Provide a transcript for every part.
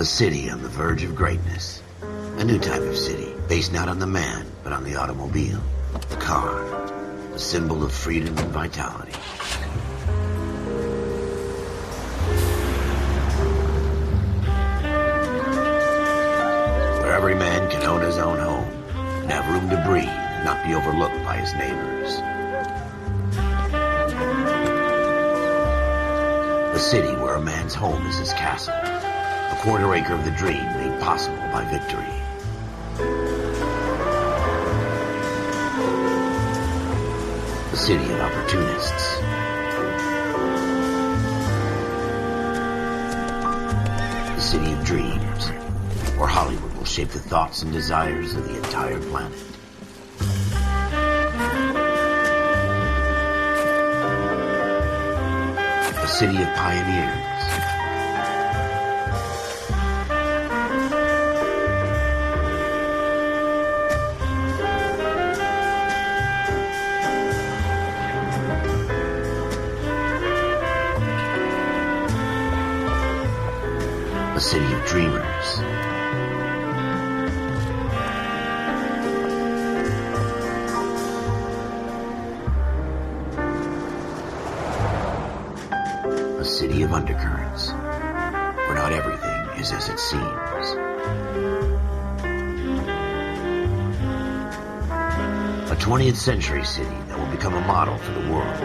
A city on the verge of greatness. A new type of city, based not on the man, but on the automobile. The car. A symbol of freedom and vitality. Where every man can own his own home, and have room to breathe, and not be overlooked by his neighbors. A city where a man's home is his castle. A quarter acre of the dream made possible by victory. A city of opportunists. A city of dreams, where Hollywood will shape the thoughts and desires of the entire planet. A city of pioneers. A city of dreamers. A city of undercurrents, where not everything is as it seems. A 20th century city that will become a model for the world.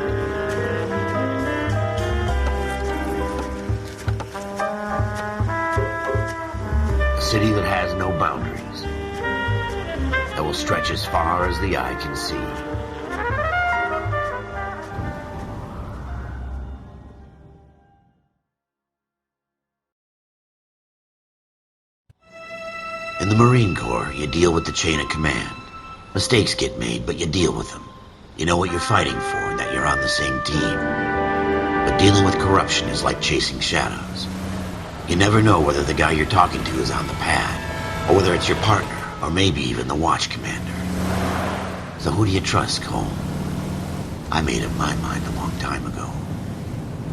A city that has no boundaries, that will stretch as far as the eye can see. In the Marine Corps, you deal with the chain of command. Mistakes get made, but you deal with them. You know what you're fighting for and that you're on the same team. But dealing with corruption is like chasing shadows. You never know whether the guy you're talking to is on the pad, or whether it's your partner, or maybe even the watch commander. So who do you trust, Cole? I made up my mind a long time ago.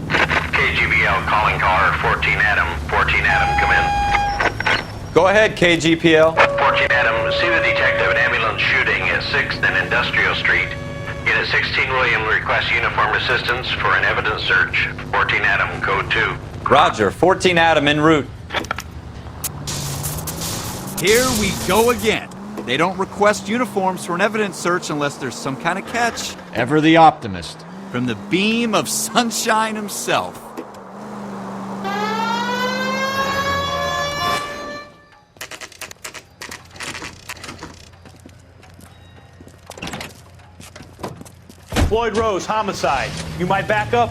KGBL calling car 14 Adam. 14 Adam, come in. Go ahead, KGPL. 14 Adam, see the detective, an ambulance shooting at 6th and Industrial Street. Unit 16 William requests uniformed assistance for an evidence search. 14 Adam, code 2. Roger, 14 Adam en route. Here we go again. They don't request uniforms for an evidence search unless there's some kind of catch. Ever the optimist. From the beam of sunshine himself. Floyd Rose, homicide. You might back up?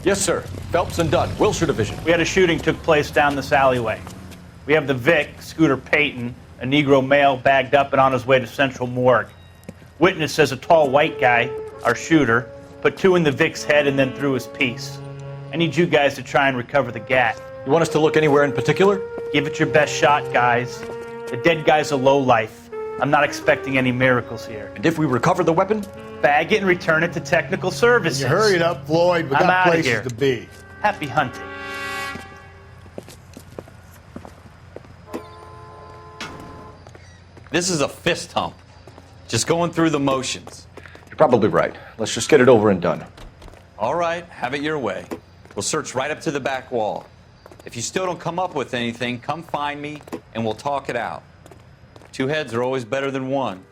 Yes, sir. Phelps and Dunn, Wilshire Division. We had a shooting took place down this alleyway. We have the Vic, Scooter Payton, a Negro male bagged up and on his way to Central Morgue. Witness says a tall white guy, our shooter, put 2 in the Vic's head and then threw his piece. I need you guys to try and recover the gat. You want us to look anywhere in particular? Give it your best shot, guys. The dead guy's a lowlife. I'm not expecting any miracles here. And if we recover the weapon? Bag it and return it to technical services. You hurry it up, Floyd. We I'm got outta places here. to be. Happy hunting. This is a fist hump. Just going through the motions. You're probably right. Let's just get it over and done. All right, have it your way. We'll search right up to the back wall. If you still don't come up with anything, come find me and we'll talk it out. 2 heads are always better than 1.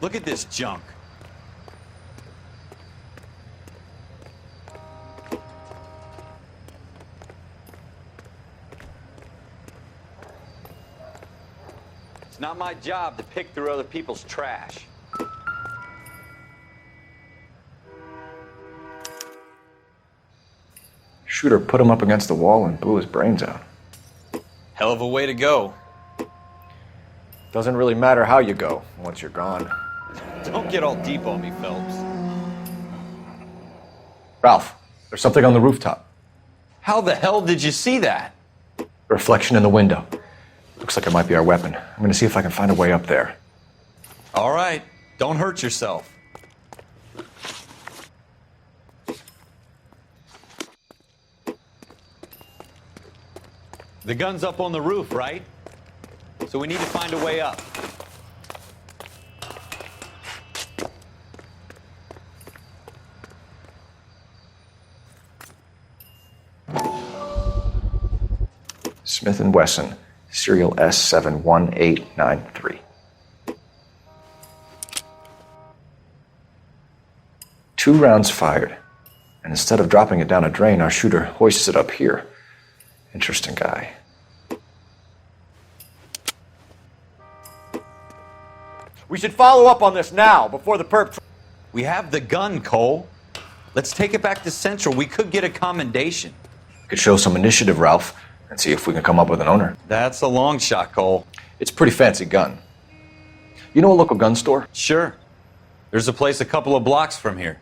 Look at this junk. It's not my job to pick through other people's trash. Shooter put him up against the wall and blew his brains out. Hell of a way to go. Doesn't really matter how you go once you're gone. Don't get all deep on me, Phelps. Ralph, there's something on the rooftop. How the hell did you see that? A reflection in the window. Looks like it might be our weapon. I'm going to see if I can find a way up there. All right, don't hurt yourself. The gun's up on the roof, right? So we need to find a way up. Smith & Wesson, serial S71893. 2 rounds fired, and instead of dropping it down a drain, our shooter hoists it up here. Interesting guy. We should follow up on this now, before the perp... We have the gun, Cole. Let's take it back to Central. We could get a commendation. Could show some initiative, Ralph, and see if we can come up with an owner. That's a long shot, Cole. It's a pretty fancy gun. You know a local gun store? Sure. There's a place a couple of blocks from here.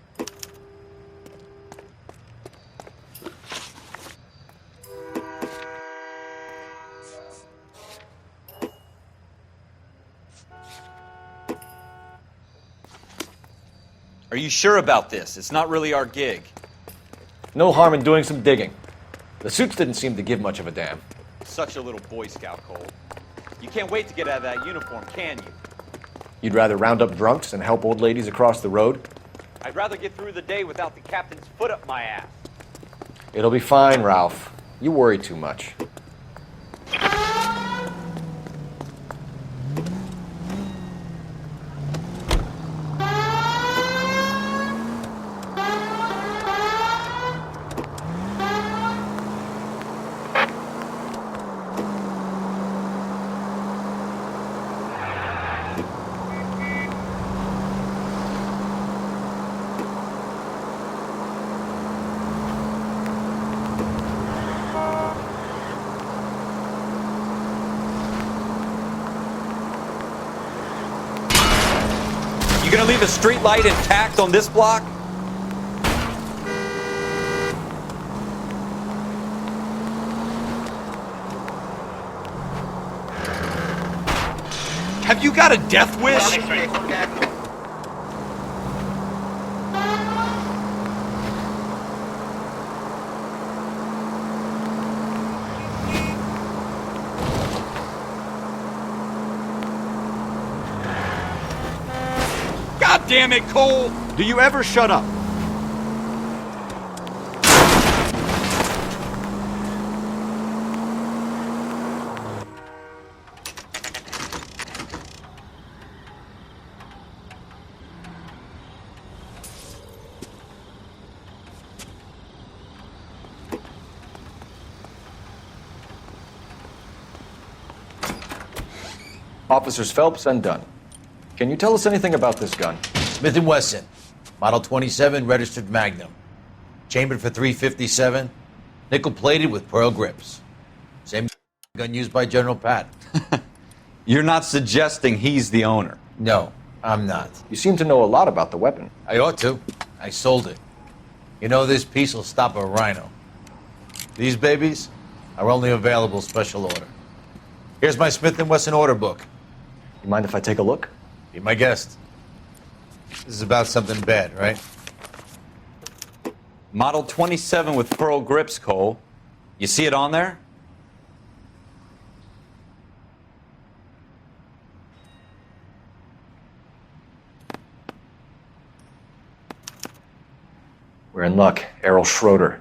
Are you sure about this? It's not really our gig. No harm in doing some digging. The suits didn't seem to give much of a damn. Such a little Boy Scout, Cole. You can't wait to get out of that uniform, can you? You'd rather round up drunks and help old ladies across the road? I'd rather get through the day without the captain's foot up my ass. It'll be fine, Ralph. You worry too much. You gonna leave a street light intact on this block? Have you got a death wish? God damn it, Cole! Do you ever shut up? Officers Phelps and Dunn. Can you tell us anything about this gun? Smith & Wesson, Model 27, registered Magnum. Chambered for .357, nickel-plated with pearl grips. Same gun used by General Patton. You're not suggesting he's the owner. No, I'm not. You seem to know a lot about the weapon. I ought to. I sold it. You know, this piece will stop a rhino. These babies are only available special order. Here's my Smith & Wesson order book. You mind if I take a look? Be my guest. This is about something bad, right? Model 27 with pearl grips, Cole. You see it on there? We're in luck. Errol Schroeder,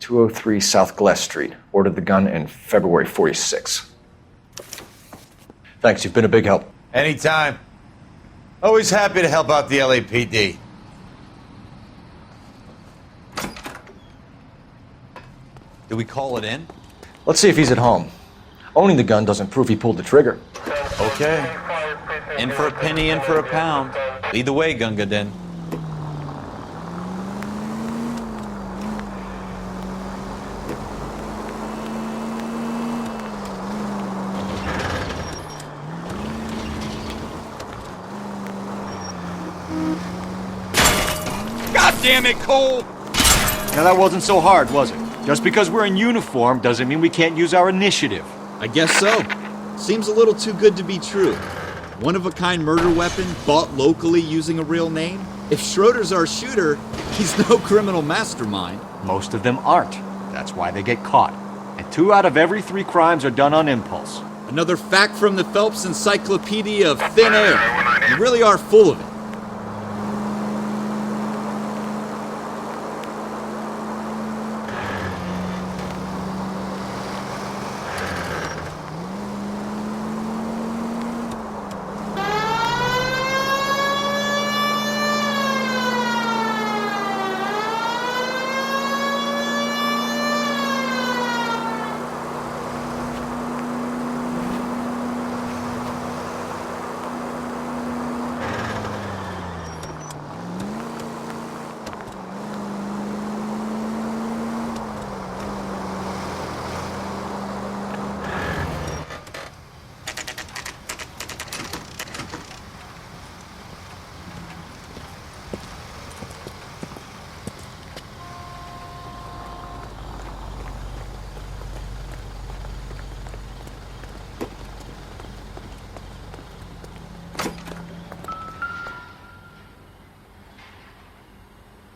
203 South Glass Street. Ordered the gun in February 46. Thanks, you've been a big help. Anytime. Always happy to help out the LAPD. Do we call it in? Let's see if he's at home. Owning the gun doesn't prove he pulled the trigger. Okay. In for a penny, in for a pound. Lead the way, Gunga Din. God damn it, Cole! Now that wasn't so hard, was it? Just because we're in uniform doesn't mean we can't use our initiative. I guess so. Seems a little too good to be true. One-of-a-kind murder weapon bought locally using a real name? If Schroeder's our shooter, he's no criminal mastermind. Most of them aren't. That's why they get caught. And 2 out of every 3 crimes are done on impulse. Another fact from the Phelps Encyclopedia of Thin Air. You really are full of it.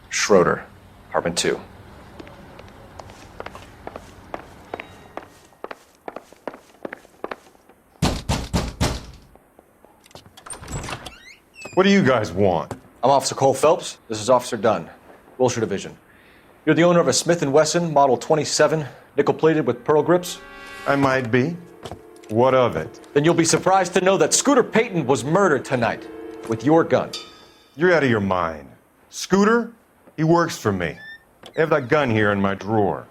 Schroeder, apartment 2. What do you guys want? I'm Officer Cole Phelps. This is Officer Dunn, Wilshire Division. You're the owner of a Smith & Wesson Model 27, nickel-plated with pearl grips? I might be. What of it? Then you'll be surprised to know that Scooter Payton was murdered tonight with your gun. You're out of your mind. Scooter? He works for me. I have that gun here in my drawer.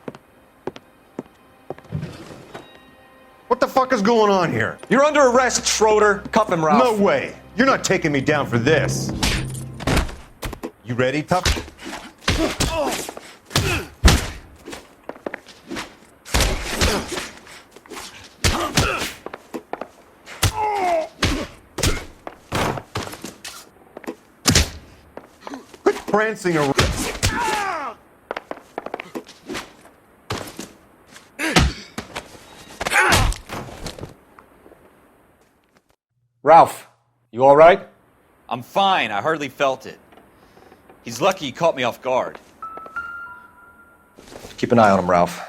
What the fuck is going on here? You're under arrest, Schroeder. Cuff him, Ralph. No way. You're not taking me down for this. You ready, tough? Quit prancing around. Ralph, you all right? I'm fine. I hardly felt it. He's lucky he caught me off guard. Keep an eye on him, Ralph.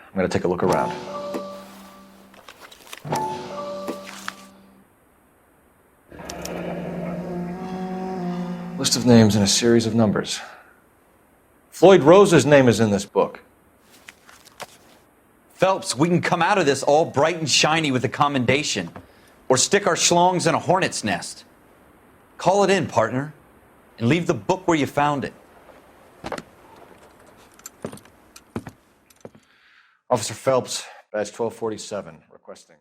I'm going to take a look around. List of names and a series of numbers. Floyd Rose's name is in this book. Phelps, we can come out of this all bright and shiny with a commendation. Or stick our schlongs in a hornet's nest. Call it in, partner. And leave the book where you found it. Officer Phelps, badge 1247, requesting.